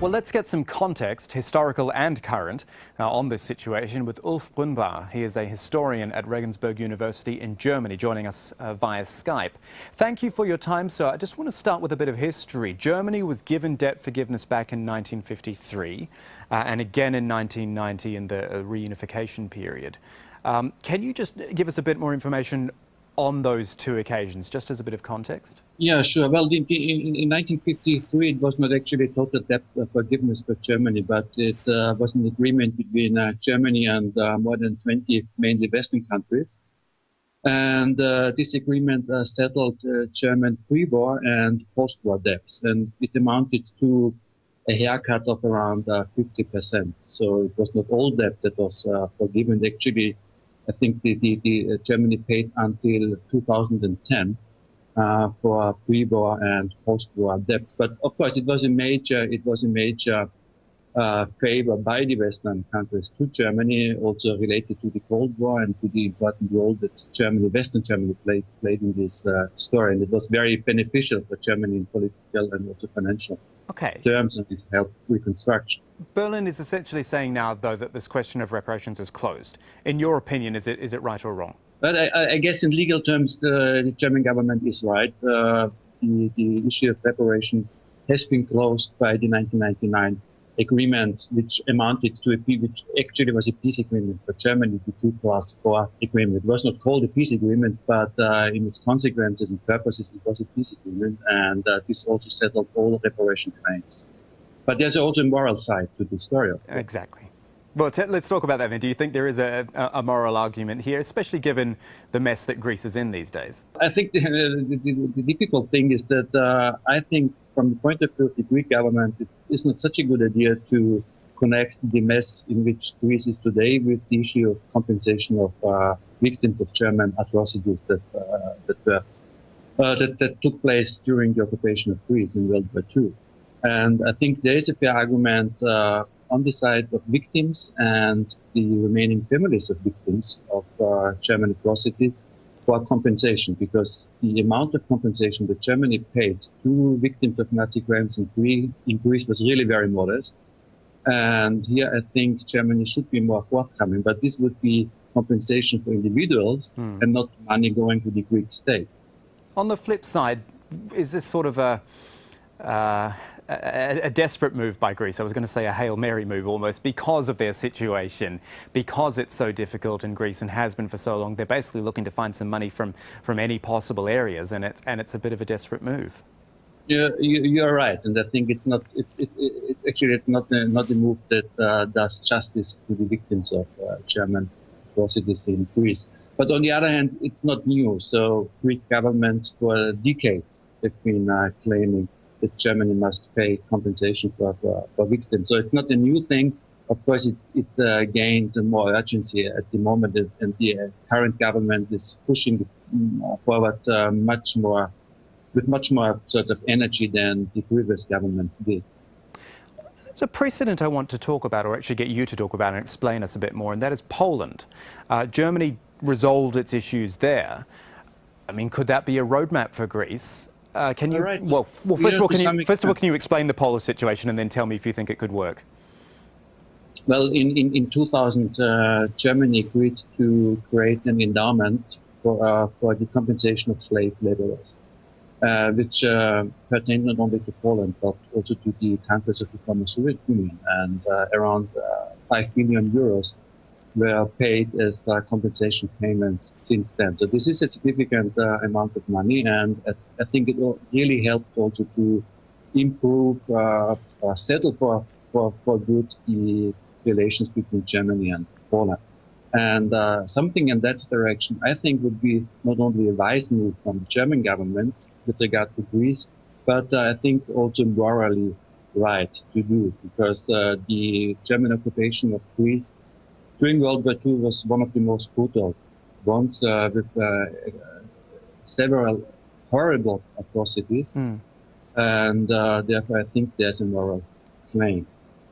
Well, let's get some context, historical and current, on this situation with Ulf Brunnbauer. He is a historian at Regensburg University in Germany, joining us via Skype. Thank you for your time, sir. I just want to start with a bit of history. Germany was given debt forgiveness back in 1953 and again in 1990 in the reunification period. Can you just give us a bit more information on those two occasions, just as a bit of context? Yeah, sure. Well, in 1953, it was not actually total debt forgiveness for Germany, but it was an agreement between Germany and more than 20 mainly Western countries. And this agreement settled German pre-war and post-war debts, and it amounted to a haircut of around 50%. So it was not all debt that was forgiven. Actually, I think the Germany paid until 2010 for pre-war and post-war debt. But of course, it was a major favor by the Western countries to Germany, also related to the Cold War and to the important role that Western Germany played in this story. And it was very beneficial for Germany in political and also financial terms, and it helped reconstruction. Berlin is essentially saying now, though, that this question of reparations is closed. In your opinion, is it right or wrong? But I guess in legal terms, the German government is right. The issue of reparation has been closed by the 1999 agreement, which amounted to which actually was a peace agreement for Germany, the 2+4 agreement. It was not called a peace agreement, but in its consequences and purposes, it was a peace agreement, and this also settled all reparation claims. But there's also a moral side to the story. Exactly. Well, let's talk about that then. Do you think there is a moral argument here, especially given the mess that Greece is in these days? I think the difficult thing is that I think from the point of view of the Greek government, it is not such a good idea to connect the mess in which Greece is today with the issue of compensation of victims of German atrocities that took place during the occupation of Greece in World War II. And I think there is a fair argument on the side of victims and the remaining families of victims of German atrocities for compensation, because the amount of compensation that Germany paid to victims of Nazi crimes in Greece was really very modest. And here I think Germany should be more forthcoming, but this would be compensation for individuals and not money going to the Greek state. On the flip side, is this sort of a desperate move by Greece? I was going to say a Hail Mary move almost, because of their situation, because it's so difficult in Greece and has been for so long. They're basically looking to find some money from any possible areas, and it's a bit of a desperate move. Yeah, you're right, and I think it's not a move that does justice to the victims of German atrocities in Greece. But on the other hand, it's not new. So Greek governments for decades have been claiming that Germany must pay compensation for victims. So it's not a new thing. Of course, it gained more urgency at the moment, and the current government is pushing forward with much more sort of energy than the previous governments did. There's a precedent I want to talk about, or actually get you to talk about and explain us a bit more, and that is Poland. Germany resolved its issues there. I mean, could that be a roadmap for Greece? Can you? Right. Well, first of all, can you explain the Polish situation and then tell me if you think it could work? Well, in 2000, Germany agreed to create an endowment for the compensation of slave laborers, which pertained not only to Poland but also to the countries of the former Soviet Union, and around 5 billion euros were paid as compensation payments since then. So this is a significant amount of money, and I think it really helped also to improve, settle for good the relations between Germany and Poland. And something in that direction, I think, would be not only a wise move from the German government with regard to Greece, but I think also morally right to do, because the German occupation of Greece during World War II was one of the most brutal ones, with several horrible atrocities, and therefore I think there's a moral claim.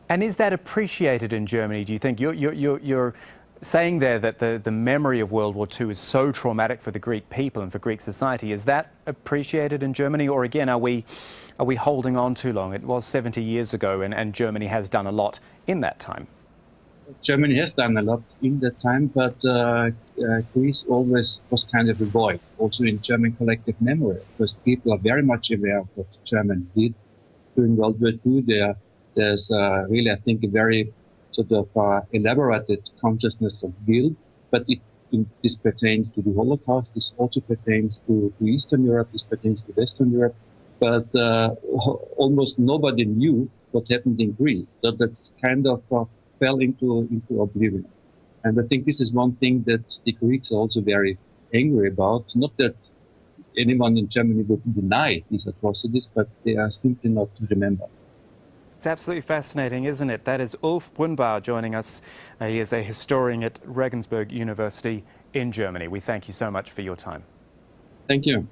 And is that appreciated in Germany? Do you think you're saying there that the memory of World War II is so traumatic for the Greek people and for Greek society. Is that appreciated in Germany, or again, are we holding on too long? It was 70 years ago, and Germany has done a lot in that time. Germany has done a lot in that time, but Greece always was kind of a void, also in German collective memory, because people are very much aware of what the Germans did during World War II. There's really, I think, a very sort of elaborated consciousness of guilt, but this pertains to the Holocaust, this also pertains to Eastern Europe, this pertains to Western Europe, but almost nobody knew what happened in Greece. So that's kind of fell into oblivion. And I think this is one thing that the Greeks are also very angry about. Not that anyone in Germany would deny these atrocities, but they are simply not to remember. It's absolutely fascinating, isn't it? That is Ulf Brunnbauer joining us. He is a historian at Regensburg University in Germany. We thank you so much for your time. Thank you.